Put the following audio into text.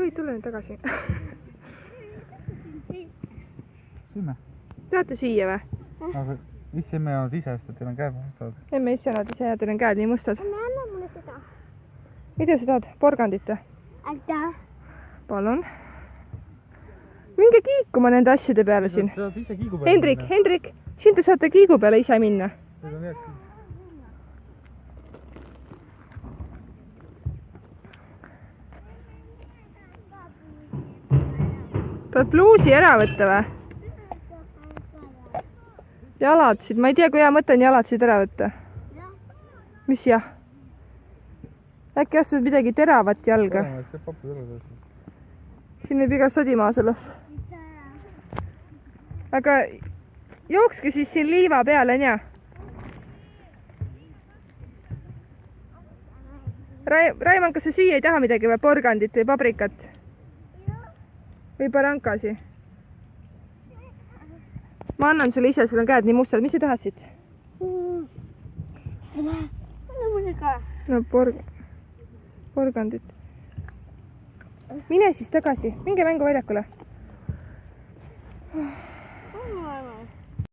sa võid tulla nüüd tagasi. Süüme. Tahate süüa või? Aga isse emme jäänud ise, sest teil on käed mustad. Emme isse jäänud ise ja teil on käed nii mustad. Anna mulle seda. Mida sa tahad? Porgandit või? Aitäh. Palun. Minge kiikuma nende asjade peale siin. Saad ise kiigu peale Hendrik, siin te saate kiigu peale ise minna. Need on head. Tahad pluusi ära võtta või? Jalatsid, ma ei tea, kui hea mõte on jalatsid ära võtta. Mis jah? Äkki astud midagi teravat jalga? Siin võib iga sodimaas olla. Aga jookske siis siin liiva peale, on ja? Raimond, kas sa süüa ei taha midagi või porgandit või pabrikat? Või parankasi? Ma annan sulle ise, sul on käed nii mustad. Mis sa tahtsid? Anna mulle ka. No porgandit. Mine siis tagasi. Minge mänguväljakule.